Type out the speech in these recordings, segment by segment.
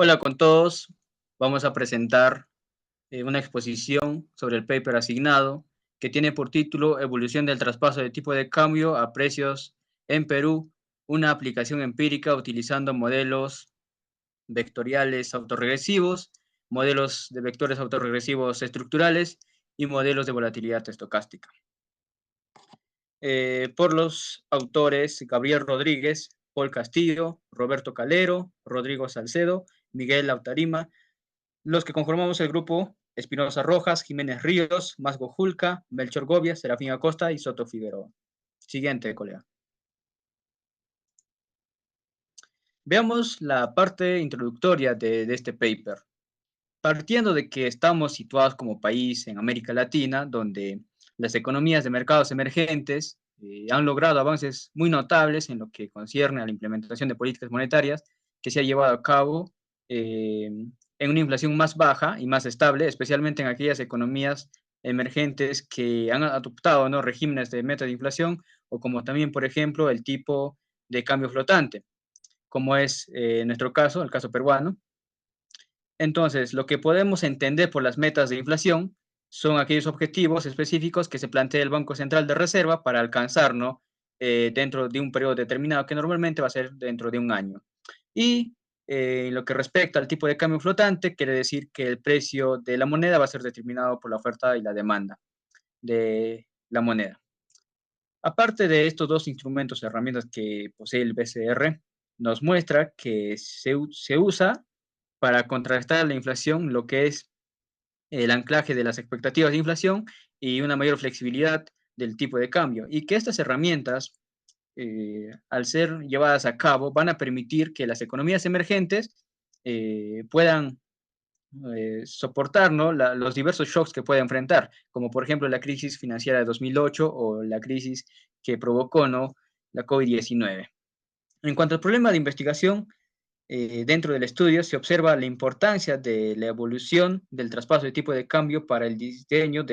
Hola con todos. Vamos a presentar una exposición sobre el paper asignado que tiene por título Evolución del traspaso de tipo de cambio a precios en Perú, una aplicación empírica utilizando modelos vectoriales autorregresivos, modelos de vectores autorregresivos estructurales y modelos de volatilidad estocástica. Por los autores Gabriel Rodríguez, Paul Castillo, Roberto Calero, Rodrigo Salcedo, Miguel Lautarima, los que conformamos el grupo: Espinosa Rojas, Jiménez Ríos, Masgo Julca, Melchor Govia, Serafín Acosta y Soto Figueroa. Siguiente, colega. Veamos la parte introductoria de este paper. Partiendo de que estamos situados como país en América Latina, donde las economías de mercados emergentes han logrado avances muy notables en lo que concierne a la implementación de políticas monetarias que se ha llevado a cabo en una inflación más baja y más estable, especialmente en aquellas economías emergentes que han adoptado, ¿no?, regímenes de meta de inflación, o como también, por ejemplo, el tipo de cambio flotante, como es nuestro caso, el caso peruano. Entonces, lo que podemos entender por las metas de inflación son aquellos objetivos específicos que se plantea el Banco Central de Reserva para alcanzar, ¿no?, dentro de un periodo determinado, que normalmente va a ser dentro de un año. Y lo que respecta al tipo de cambio flotante, quiere decir que el precio de la moneda va a ser determinado por la oferta y la demanda de la moneda. Aparte de estos dos instrumentos, herramientas que posee el BCR, nos muestra que se usa para contrarrestar la inflación lo que es el anclaje de las expectativas de inflación y una mayor flexibilidad del tipo de cambio. Y que estas herramientas, al ser llevadas a cabo, van a permitir que las economías emergentes puedan soportar, ¿no?, los diversos shocks que puede enfrentar, como por ejemplo la crisis financiera de 2008 o la crisis que provocó, ¿no?, la COVID-19. En cuanto al problema de investigación, dentro del estudio se observa la importancia de la evolución del traspaso de tipo de cambio para el diseño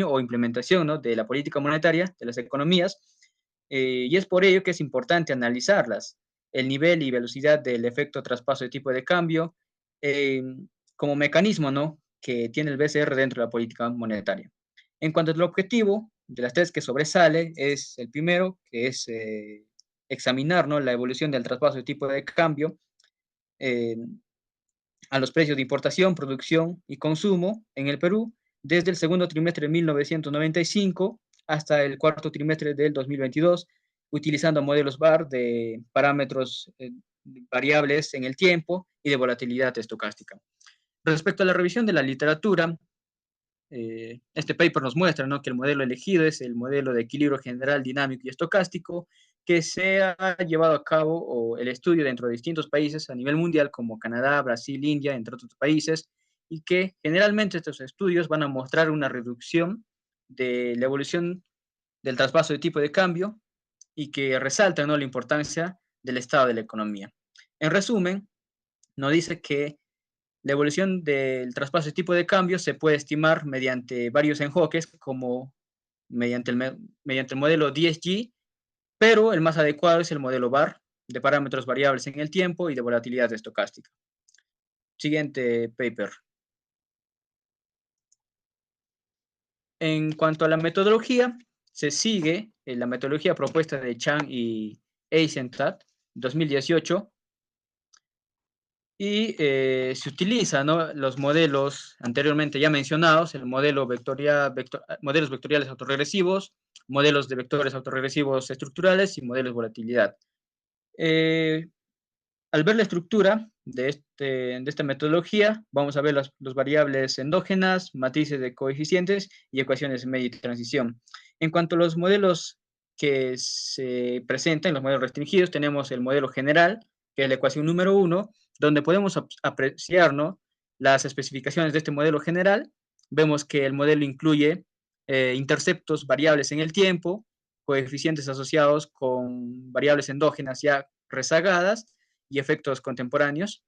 o implementación, ¿no?, de la política monetaria de las economías, y es por ello que es importante analizarlas, el nivel y velocidad del efecto traspaso de tipo de cambio, eh, como mecanismo, ¿no?, que tiene el BCR dentro de la política monetaria. En cuanto al objetivo, de las tres que sobresale, es el primero, que es examinar, ¿no?, la evolución del traspaso de tipo de cambio eh, a los precios de importación, producción y consumo en el Perú desde el segundo trimestre de 1995 hasta el cuarto trimestre del 2022, utilizando modelos VAR de parámetros variables en el tiempo y de volatilidad estocástica. Respecto a la revisión de la literatura, este paper nos muestra, ¿no?, que el modelo elegido es el modelo de equilibrio general dinámico y estocástico que se ha llevado a cabo, o el estudio, dentro de distintos países a nivel mundial como Canadá, Brasil, India, entre otros países, y que generalmente estos estudios van a mostrar una reducción de la evolución del traspaso de tipo de cambio y que resaltan, ¿no?, la importancia del estado de la economía. En resumen, nos dice que la evolución del traspaso de tipo de cambio se puede estimar mediante varios enfoques, como mediante el modelo DSG, pero el más adecuado es el modelo VAR, de parámetros variables en el tiempo y de volatilidad estocástica. Siguiente paper. En cuanto a la metodología, se sigue la metodología propuesta de Chang y Eisenstadt 2018, y se utilizan, ¿no?, los modelos anteriormente ya mencionados, el modelo modelos vectoriales autorregresivos, modelos de vectores autorregresivos estructurales y modelos de volatilidad. Eh, Al ver la estructura de esta metodología, vamos a ver las variables endógenas, matrices de coeficientes y ecuaciones de media y transición. En cuanto a los modelos que se presentan, los modelos restringidos, tenemos el modelo general, que es la ecuación número 1, donde podemos apreciar, ¿no?, las especificaciones de este modelo general. Vemos que el modelo incluye interceptos variables en el tiempo, coeficientes asociados con variables endógenas ya rezagadas y efectos contemporáneos.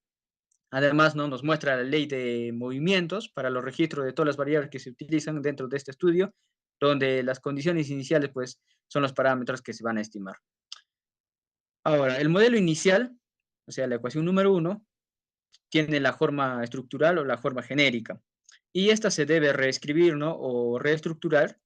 Además, ¿no?, nos muestra la ley de movimientos para los registros de todas las variables que se utilizan dentro de este estudio, donde las condiciones iniciales, pues, son los parámetros que se van a estimar. Ahora, el modelo inicial, o sea, la ecuación número 1, tiene la forma estructural o la forma genérica. Y esta se debe reescribir, ¿no? O reestructurar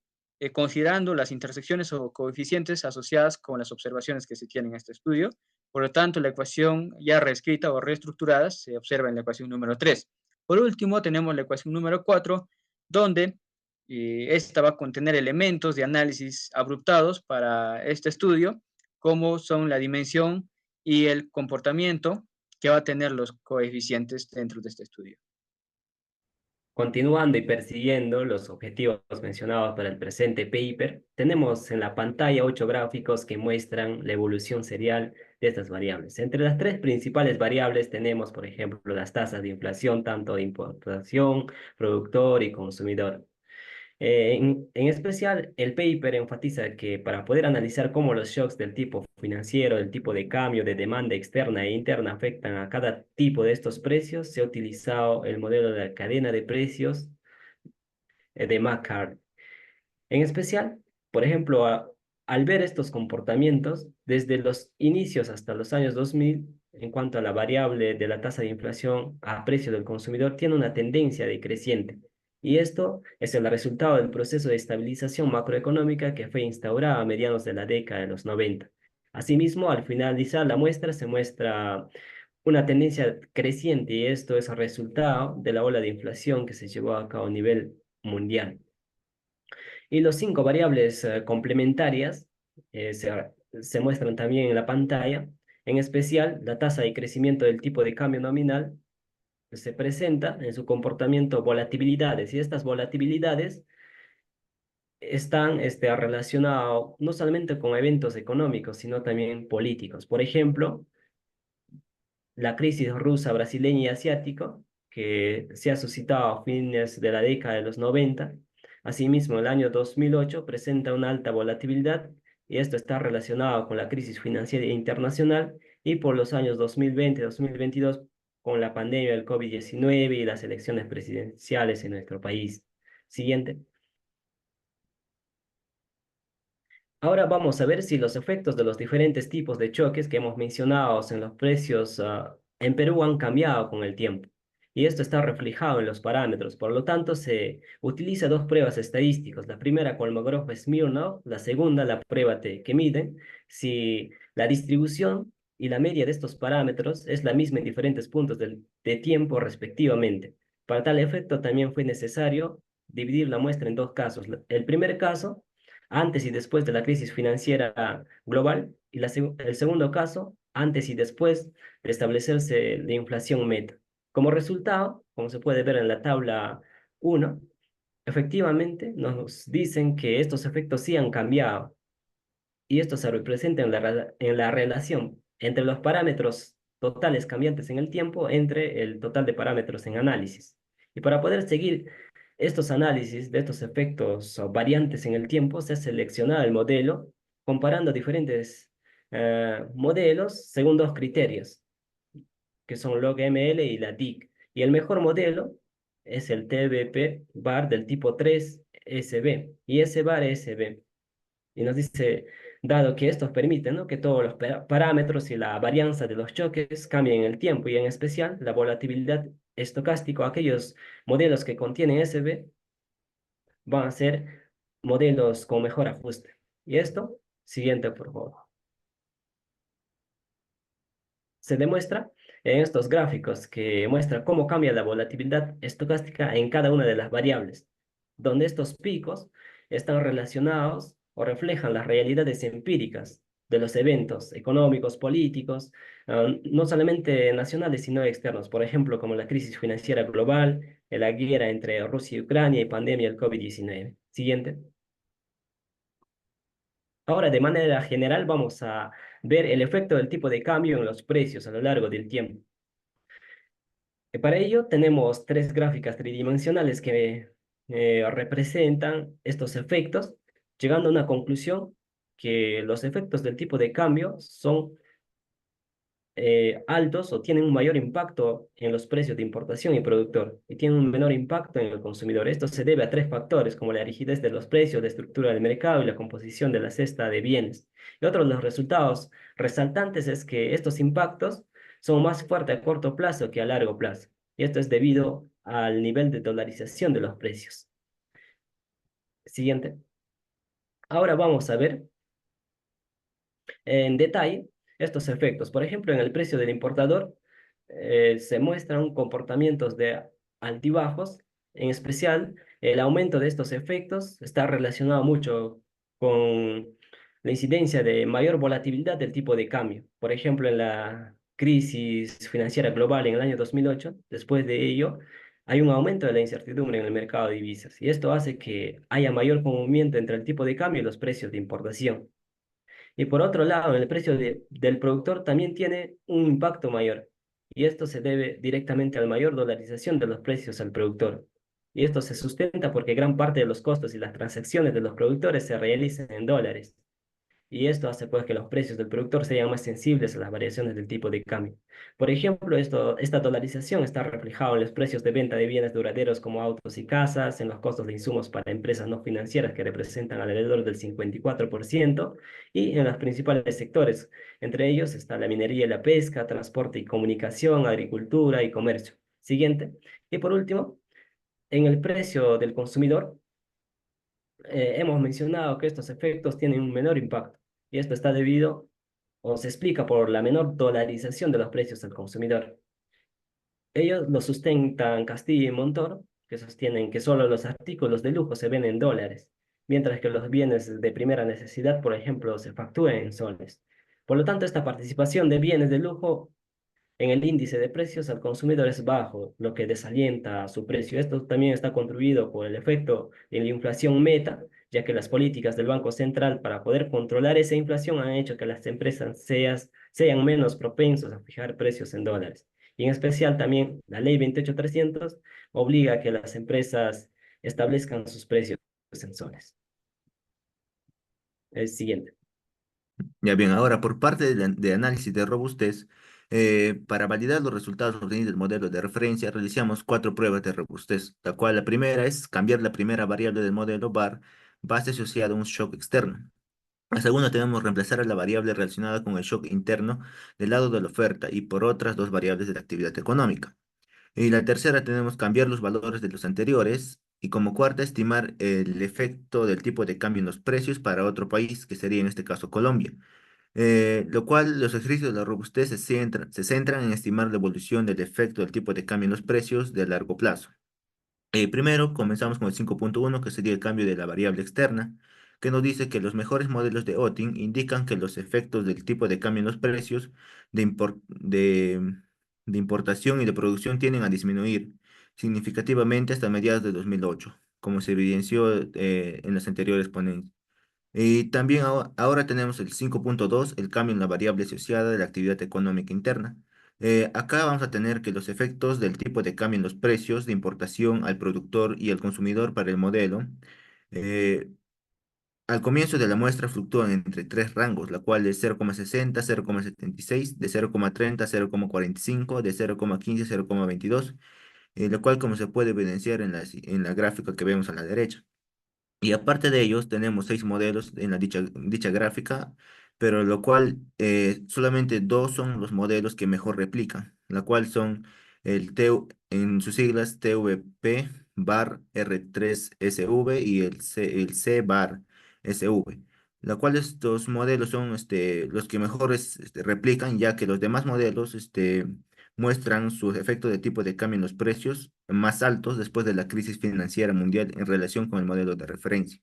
considerando las intersecciones o coeficientes asociadas con las observaciones que se tienen en este estudio. Por lo tanto, la ecuación ya reescrita o reestructurada se observa en la ecuación número 3. Por último, tenemos la ecuación número 4, donde esta va a contener elementos de análisis abruptados para este estudio, como son la dimensión y el comportamiento que va a tener los coeficientes dentro de este estudio. Continuando y persiguiendo los objetivos mencionados para el presente paper, tenemos en la pantalla 8 gráficos que muestran la evolución serial de estas variables. Entre las tres principales variables tenemos, por ejemplo, las tasas de inflación, tanto de importación, productor y consumidor. En especial, el paper enfatiza que para poder analizar cómo los shocks del tipo financiero, del tipo de cambio, de demanda externa e interna afectan a cada tipo de estos precios, se ha utilizado el modelo de la cadena de precios de McCart. En especial, por ejemplo, al ver estos comportamientos, desde los inicios hasta los años 2000, en cuanto a la variable de la tasa de inflación a precio del consumidor, tiene una tendencia decreciente. Y esto es el resultado del proceso de estabilización macroeconómica que fue instaurado a mediados de la década de los 90. Asimismo, al finalizar la muestra, se muestra una tendencia creciente y esto es el resultado de la ola de inflación que se llevó a cabo a nivel mundial. Y los 5 variables complementarias se muestran también en la pantalla. En especial, la tasa de crecimiento del tipo de cambio nominal se presenta en su comportamiento volatilidades y estas volatilidades están relacionadas no solamente con eventos económicos, sino también políticos. Por ejemplo, la crisis rusa, brasileña y asiático, que se ha suscitado a fines de la década de los 90. Asimismo, el año 2008 presenta una alta volatilidad y esto está relacionado con la crisis financiera internacional y por los años 2020-2022 con la pandemia del COVID-19 y las elecciones presidenciales en nuestro país. Siguiente. Ahora vamos a ver si los efectos de los diferentes tipos de choques que hemos mencionado en los precios en Perú han cambiado con el tiempo. Y esto está reflejado en los parámetros. Por lo tanto, se utiliza dos pruebas estadísticas. La primera, Kolmogorov-Smirnov. La segunda, la prueba que mide si la distribución y la media de estos parámetros es la misma en diferentes puntos de tiempo respectivamente. Para tal efecto, también fue necesario dividir la muestra en dos casos. El primer caso antes y después de la crisis financiera global, y el segundo caso, antes y después de establecerse la inflación meta. Como resultado, como se puede ver en la tabla 1, efectivamente nos dicen que estos efectos sí han cambiado, y esto se representa en la relación entre los parámetros totales cambiantes en el tiempo entre el total de parámetros en análisis. Y para poder seguir estos análisis de estos efectos o variantes en el tiempo, se ha seleccionado el modelo comparando diferentes modelos según dos criterios, que son log-ML y la DIC. Y el mejor modelo es el TBP bar del tipo 3SB y S bar SB. Y nos dice, dado que estos permiten, ¿no?, que todos los parámetros y la varianza de los choques cambien en el tiempo y en especial la volatilidad estocástico, aquellos modelos que contienen SB van a ser modelos con mejor ajuste. Y esto, siguiente, por favor. Se demuestra en estos gráficos que muestra cómo cambia la volatilidad estocástica en cada una de las variables, donde estos picos están relacionados o reflejan las realidades empíricas de los eventos económicos, políticos, no solamente nacionales, sino externos, por ejemplo, como la crisis financiera global, la guerra entre Rusia y Ucrania y pandemia del COVID-19. Siguiente. Ahora, de manera general, vamos a ver el efecto del tipo de cambio en los precios a lo largo del tiempo. Para ello tenemos tres gráficas tridimensionales que representan estos efectos, llegando a una conclusión que los efectos del tipo de cambio son altos o tienen un mayor impacto en los precios de importación y productor y tienen un menor impacto en el consumidor. Esto se debe a tres factores como la rigidez de los precios, la estructura del mercado y la composición de la cesta de bienes. Y otro de los resultados resaltantes es que estos impactos son más fuertes a corto plazo que a largo plazo. Y esto es debido al nivel de dolarización de los precios. Siguiente. Ahora vamos a ver en detalle estos efectos. Por ejemplo, en el precio del importador se muestran comportamientos de altibajos. En especial, el aumento de estos efectos está relacionado mucho con la incidencia de mayor volatilidad del tipo de cambio. Por ejemplo, en la crisis financiera global en el año 2008, después de ello, hay un aumento de la incertidumbre en el mercado de divisas y esto hace que haya mayor movimiento entre el tipo de cambio y los precios de importación. Y por otro lado, el precio del productor también tiene un impacto mayor. Y esto se debe directamente a la mayor dolarización de los precios al productor. Y esto se sustenta porque gran parte de los costos y las transacciones de los productores se realizan en dólares y esto hace pues que los precios del productor sean más sensibles a las variaciones del tipo de cambio. Por ejemplo, esta dolarización está reflejada en los precios de venta de bienes duraderos como autos y casas, en los costos de insumos para empresas no financieras que representan alrededor del 54% y en los principales sectores. Entre ellos está la minería y la pesca, transporte y comunicación, agricultura y comercio. Siguiente. Y por último, en el precio del consumidor hemos mencionado que estos efectos tienen un menor impacto y esto está debido o se explica por la menor dolarización de los precios al consumidor. Ellos lo sustentan Castillo y Montor, que sostienen que solo los artículos de lujo se ven en dólares, mientras que los bienes de primera necesidad, por ejemplo, se facturan en soles. Por lo tanto, esta participación de bienes de lujo en el índice de precios al consumidor es bajo, lo que desalienta su precio. Esto también está contribuido por el efecto de la inflación meta, ya que las políticas del Banco Central para poder controlar esa inflación han hecho que las empresas sean menos propensos a fijar precios en dólares. Y en especial también la ley 28300 obliga a que las empresas establezcan sus precios en soles. El siguiente. Ya bien, ahora por parte de análisis de robustez, para validar los resultados obtenidos del modelo de referencia, realizamos cuatro pruebas de robustez, la cual la primera es cambiar la primera variable del modelo VAR, base asociada a un shock externo. La segunda tenemos reemplazar a la variable relacionada con el shock interno del lado de la oferta y por otras dos variables de la actividad económica. Y la tercera tenemos cambiar los valores de los anteriores. Y como cuarta, estimar el efecto del tipo de cambio en los precios para otro país, que sería en este caso Colombia. Lo cual los ejercicios de la robustez se centran en estimar la evolución del efecto del tipo de cambio en los precios de largo plazo. Primero, comenzamos con el 5.1, que sería el cambio de la variable externa, que nos dice que los mejores modelos de Otting indican que los efectos del tipo de cambio en los precios de importación y de producción tienden a disminuir significativamente hasta mediados de 2008, como se evidenció en las anteriores ponencias. Y también ahora tenemos el 5.2, el cambio en la variable asociada de la actividad económica interna. Acá vamos a tener que los efectos del tipo de cambio en los precios de importación al productor y al consumidor para el modelo, eh, al comienzo de la muestra fluctúan entre tres rangos, la cual es 0,60, 0,76, de 0,30 a 0,45, de 0,15 a 0,22, lo cual como se puede evidenciar en la gráfica que vemos a la derecha. Y aparte de ellos, tenemos seis modelos en dicha gráfica, pero lo cual solamente dos son los modelos que mejor replican, la cual son el en sus siglas TVP bar R3SV y el C bar SV, la cual estos modelos son los que mejor replican, ya que los demás modelos muestran sus efectos de tipo de cambio en los precios más altos después de la crisis financiera mundial en relación con el modelo de referencia.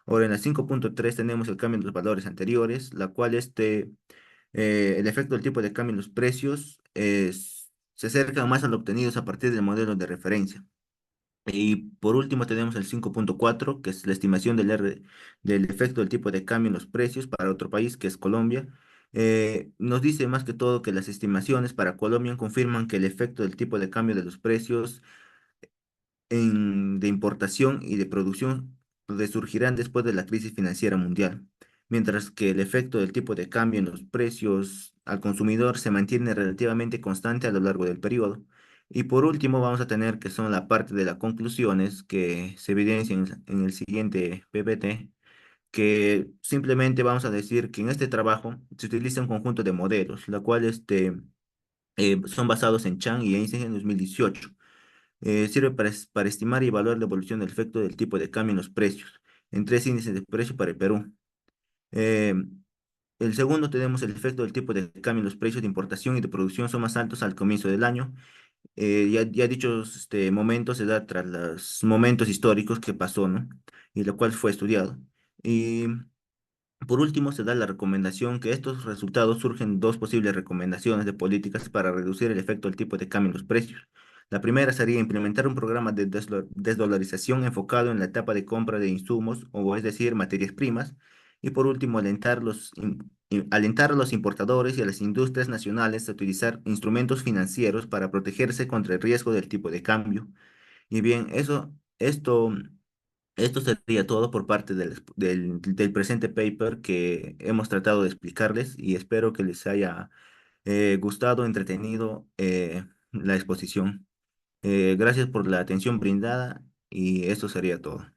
Ahora, en la 5.3 tenemos el cambio en los valores anteriores, la cual el efecto del tipo de cambio en los precios se acerca más a lo obtenidos a partir del modelo de referencia. Y por último tenemos el 5.4, que es la estimación del efecto del tipo de cambio en los precios para otro país, que es Colombia. Nos dice más que todo que las estimaciones para Colombia confirman que el efecto del tipo de cambio de los precios de importación y de producción resurgirán después de la crisis financiera mundial, mientras que el efecto del tipo de cambio en los precios al consumidor se mantiene relativamente constante a lo largo del periodo. Y por último, vamos a tener que son la parte de las conclusiones que se evidencian en el siguiente PPT, que simplemente vamos a decir que en este trabajo se utiliza un conjunto de modelos, la cual Son basados en Chang y Einstein en 2018. Sirve para estimar y evaluar la evolución del efecto del tipo de cambio en los precios, en tres índices de precio para el Perú. Eh, el segundo tenemos el efecto del tipo de cambio en los precios de importación y de producción son más altos al comienzo del año. Ya dichos momentos se da tras los momentos históricos que pasó, ¿no? Y lo cual fue estudiado. Y por último, se da la recomendación que estos resultados surgen dos posibles recomendaciones de políticas para reducir el efecto del tipo de cambio en los precios. La primera sería implementar un programa de desdolarización enfocado en la etapa de compra de insumos, o es decir, materias primas. Y por último, alentar a los importadores y a las industrias nacionales a utilizar instrumentos financieros para protegerse contra el riesgo del tipo de cambio. Y bien, esto sería todo por parte del presente paper que hemos tratado de explicarles y espero que les haya gustado, entretenido la exposición. Gracias por la atención brindada y esto sería todo.